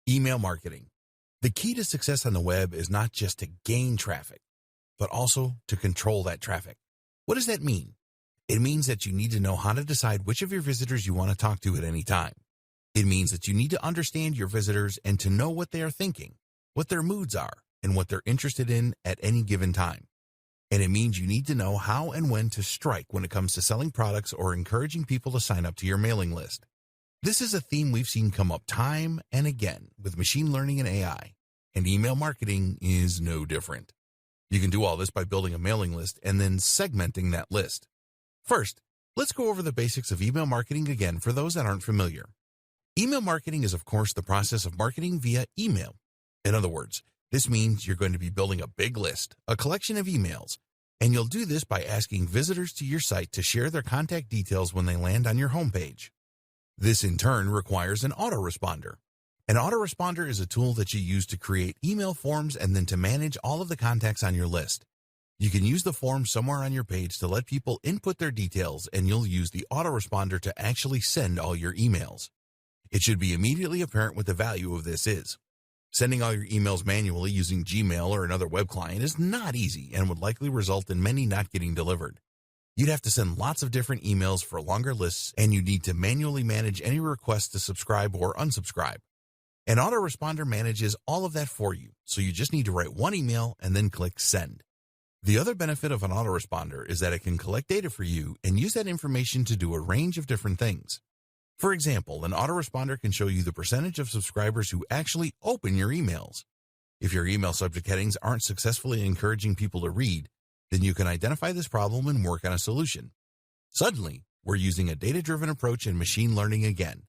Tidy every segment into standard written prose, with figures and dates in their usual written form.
Email marketing. The key to success on the web is not just to gain traffic, but also to control that traffic. What does that mean? It means that you need to know how to decide which of your visitors you want to talk to at any time. It means that you need to understand your visitors and to know what they are thinking, what their moods are, and what they're interested in at any given time. And it means you need to know how and when to strike when it comes to selling products or encouraging people to sign up to your mailing list. This is a theme we've seen come up time and again with machine learning and AI, and email marketing is no different. You can do all this by building a mailing list and then segmenting that list. First, let's go over the basics of email marketing again for those that aren't familiar. Email marketing is, of course, the process of marketing via email. In other words, this means you're going to be building a big list, a collection of emails, and you'll do this by asking visitors to your site to share their contact details when they land on your homepage. This, in turn, requires an autoresponder. An autoresponder is a tool that you use to create email forms and then to manage all of the contacts on your list. You can use the form somewhere on your page to let people input their details, and you'll use the autoresponder to actually send all your emails. It should be immediately apparent what the value of this is. Sending all your emails manually using Gmail or another web client is not easy and would likely result in many not getting delivered. You'd have to send lots of different emails for longer lists, and you need to manually manage any requests to subscribe or unsubscribe. An autoresponder manages all of that for you, so you just need to write one email and then click send. The other benefit of an autoresponder is that it can collect data for you and use that information to do a range of different things. For example, an autoresponder can show you the percentage of subscribers who actually open your emails. If your email subject headings aren't successfully encouraging people to read, then you can identify this problem and work on a solution. Suddenly, we're using a data-driven approach and machine learning again.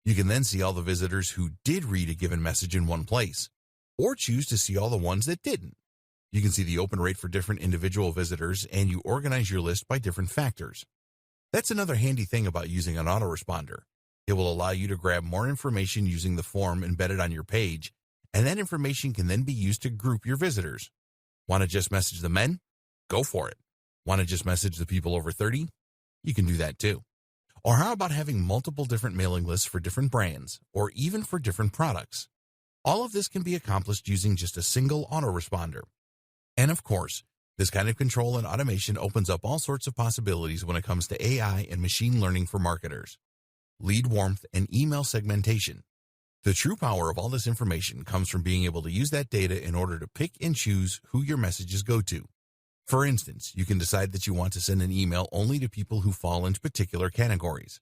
You can then see all the visitors who did read a given message in one place, or choose to see all the ones that didn't. You can see the open rate for different individual visitors, and you organize your list by different factors. That's another handy thing about using an autoresponder. It will allow you to grab more information using the form embedded on your page, and that information can then be used to group your visitors. Want to just message the men? Go for it. Want to just message the people over 30? You can do that too. Or how about having multiple different mailing lists for different brands, or even for different products? All of this can be accomplished using just a single autoresponder. And of course, this kind of control and automation opens up all sorts of possibilities when it comes to AI and machine learning for marketers. Lead warmth and email segmentation. The true power of all this information comes from being able to use that data in order to pick and choose who your messages go to. For instance, you can decide that you want to send an email only to people who fall into particular categories.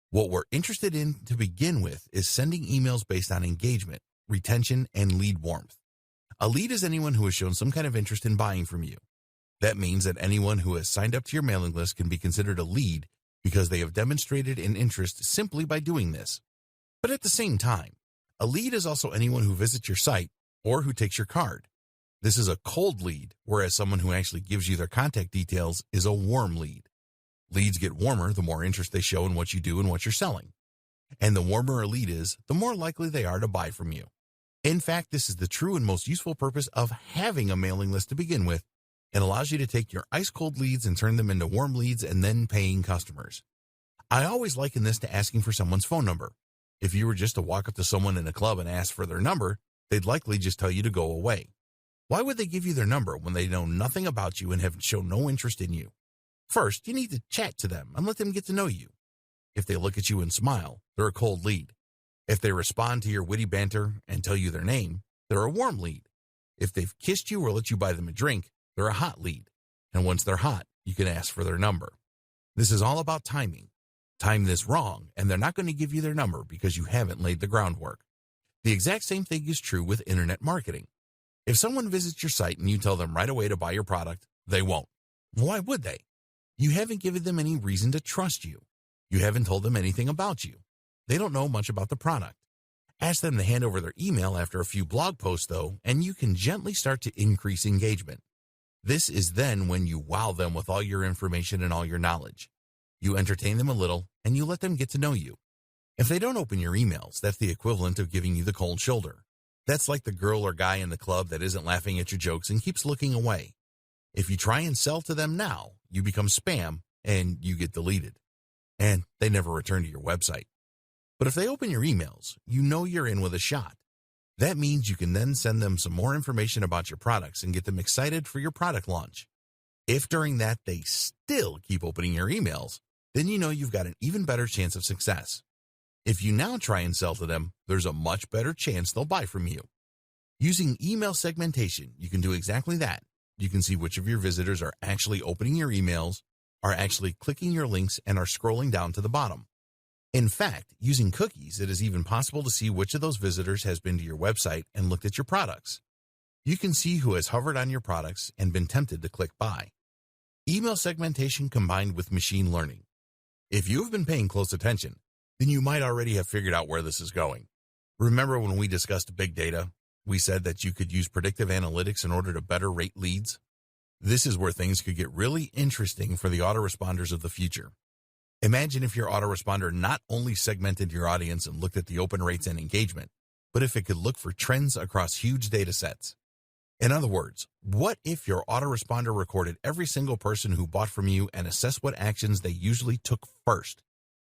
What we're interested in to begin with is sending emails based on engagement, retention, and lead warmth. A lead is anyone who has shown some kind of interest in buying from you. That means that anyone who has signed up to your mailing list can be considered a lead because they have demonstrated an interest simply by doing this. But at the same time, a lead is also anyone who visits your site or who takes your card. This is a cold lead, whereas someone who actually gives you their contact details is a warm lead. Leads get warmer the more interest they show in what you do and what you're selling. And the warmer a lead is, the more likely they are to buy from you. In fact, this is the true and most useful purpose of having a mailing list to begin with. It allows you to take your ice-cold leads and turn them into warm leads and then paying customers. I always liken this to asking for someone's phone number. If you were just to walk up to someone in a club and ask for their number, they'd likely just tell you to go away. Why would they give you their number when they know nothing about you and have shown no interest in you? First, you need to chat to them and let them get to know you. If they look at you and smile, they're a cold lead. If they respond to your witty banter and tell you their name, they're a warm lead. If they've kissed you or let you buy them a drink, they're a hot lead. And once they're hot, you can ask for their number. This is all about timing. Time this wrong, and they're not going to give you their number because you haven't laid the groundwork. The exact same thing is true with internet marketing. If someone visits your site and you tell them right away to buy your product, they won't. Why would they? You haven't given them any reason to trust you. You haven't told them anything about you. They don't know much about the product. Ask them to hand over their email after a few blog posts, though, and you can gently start to increase engagement. This is then when you wow them with all your information and all your knowledge. You entertain them a little, and you let them get to know you. If they don't open your emails, that's the equivalent of giving you the cold shoulder. That's like the girl or guy in the club that isn't laughing at your jokes and keeps looking away. If you try and sell to them now, you become spam, and you get deleted. And they never return to your website. But if they open your emails, you know you're in with a shot. That means you can then send them some more information about your products and get them excited for your product launch. If during that they still keep opening your emails, then you know you've got an even better chance of success. If you now try and sell to them, there's a much better chance they'll buy from you. Using email segmentation, you can do exactly that. You can see which of your visitors are actually opening your emails, are actually clicking your links, and are scrolling down to the bottom. In fact, using cookies, it is even possible to see which of those visitors has been to your website and looked at your products. You can see who has hovered on your products and been tempted to click buy. Email segmentation combined with machine learning. If you have been paying close attention, then you might already have figured out where this is going. Remember when we discussed big data? We said that you could use predictive analytics in order to better rate leads. This is where things could get really interesting for the autoresponders of the future. Imagine if your autoresponder not only segmented your audience and looked at the open rates and engagement, but if it could look for trends across huge data sets. In other words, what if your autoresponder recorded every single person who bought from you and assessed what actions they usually took first?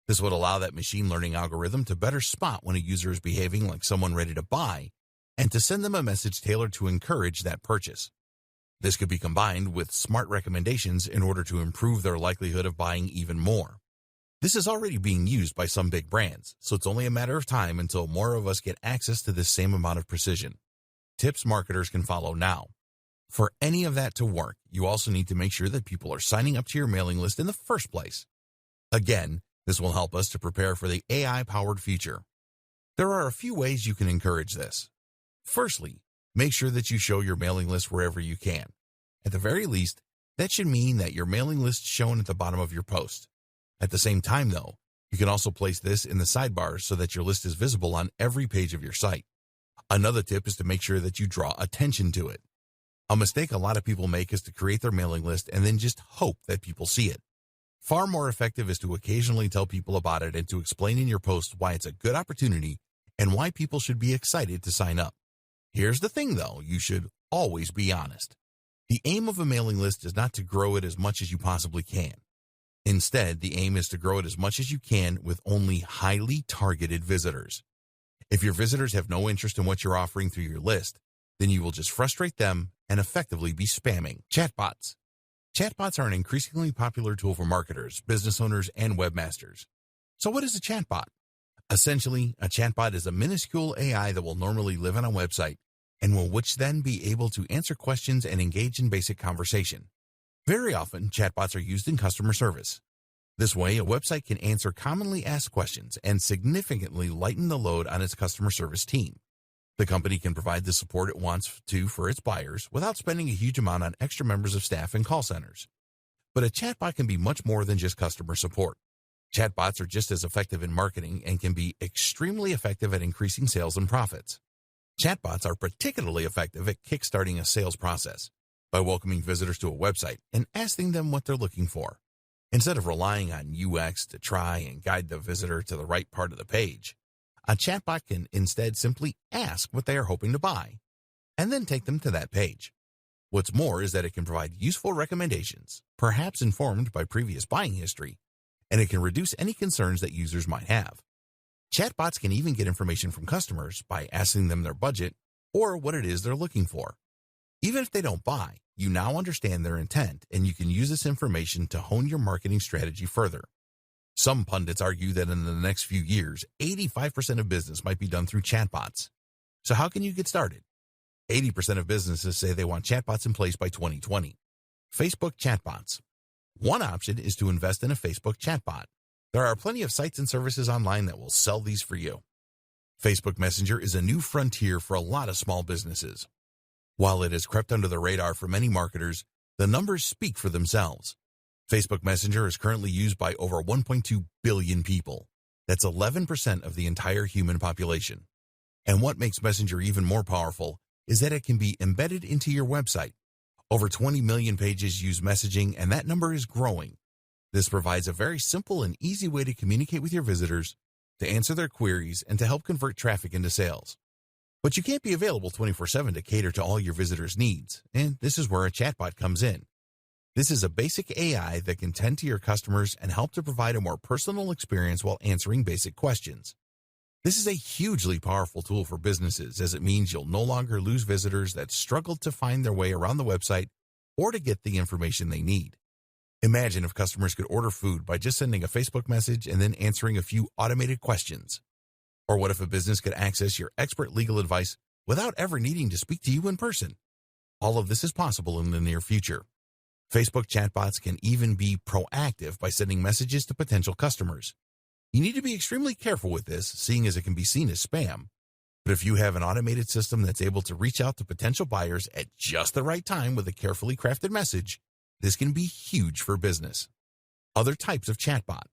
This would allow that machine learning algorithm to better spot when a user is behaving like someone ready to buy and to send them a message tailored to encourage that purchase. This could be combined with smart recommendations in order to improve their likelihood of buying even more. This is already being used by some big brands, so it's only a matter of time until more of us get access to this same amount of precision. Tips marketers can follow now. For any of that to work, you also need to make sure that people are signing up to your mailing list in the first place. Again, this will help us to prepare for the AI-powered future. There are a few ways you can encourage this. Firstly, make sure that you show your mailing list wherever you can. At the very least, that should mean that your mailing list is shown at the bottom of your post. At the same time, though, you can also place this in the sidebars so that your list is visible on every page of your site. Another tip is to make sure that you draw attention to it. A mistake a lot of people make is to create their mailing list and then just hope that people see it. Far more effective is to occasionally tell people about it and to explain in your post why it's a good opportunity and why people should be excited to sign up. Here's the thing, though, you should always be honest. The aim of a mailing list is not to grow it as much as you possibly can. Instead, the aim is to grow it as much as you can with only highly targeted visitors. If your visitors have no interest in what you're offering through your list, then you will just frustrate them and effectively be spamming. Chatbots. Chatbots are an increasingly popular tool for marketers, business owners, and webmasters. So what is a chatbot? Essentially, a chatbot is a minuscule AI that will normally live on a website and will which then be able to answer questions and engage in basic conversation. Very often, chatbots are used in customer service. This way, a website can answer commonly asked questions and significantly lighten the load on its customer service team. The company can provide the support it wants to for its buyers without spending a huge amount on extra members of staff and call centers. But a chatbot can be much more than just customer support. Chatbots are just as effective in marketing and can be extremely effective at increasing sales and profits. Chatbots are particularly effective at kickstarting a sales process by welcoming visitors to a website and asking them what they're looking for. Instead of relying on UX to try and guide the visitor to the right part of the page, a chatbot can instead simply ask what they are hoping to buy and then take them to that page. What's more is that it can provide useful recommendations, perhaps informed by previous buying history, and it can reduce any concerns that users might have. Chatbots can even get information from customers by asking them their budget or what it is they're looking for. Even if they don't buy, you now understand their intent, and you can use this information to hone your marketing strategy further. Some pundits argue that in the next few years, 85% of business might be done through chatbots. So how can you get started? 80% of businesses say they want chatbots in place by 2020. Facebook chatbots. One option is to invest in a Facebook chatbot. There are plenty of sites and services online that will sell these for you. Facebook Messenger is a new frontier for a lot of small businesses. While it has crept under the radar for many marketers, the numbers speak for themselves. Facebook Messenger is currently used by over 1.2 billion people. That's 11% of the entire human population. And what makes Messenger even more powerful is that it can be embedded into your website. Over 20 million pages use messaging, and that number is growing. This provides a very simple and easy way to communicate with your visitors, to answer their queries, and to help convert traffic into sales. But you can't be available 24/7 to cater to all your visitors' needs, and this is where a chatbot comes in. This is a basic AI that can tend to your customers and help to provide a more personal experience while answering basic questions. This is a hugely powerful tool for businesses as it means you'll no longer lose visitors that struggle to find their way around the website or to get the information they need. Imagine if customers could order food by just sending a Facebook message and then answering a few automated questions. Or what if a business could access your expert legal advice without ever needing to speak to you in person? All of this is possible in the near future. Facebook chatbots can even be proactive by sending messages to potential customers. You need to be extremely careful with this, seeing as it can be seen as spam. But if you have an automated system that's able to reach out to potential buyers at just the right time with a carefully crafted message, this can be huge for business. Other types of chatbot.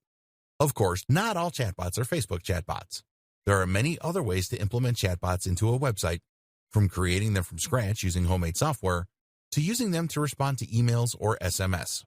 Of course, not all chatbots are Facebook chatbots. There are many other ways to implement chatbots into a website, from creating them from scratch using homemade software to using them to respond to emails or SMS.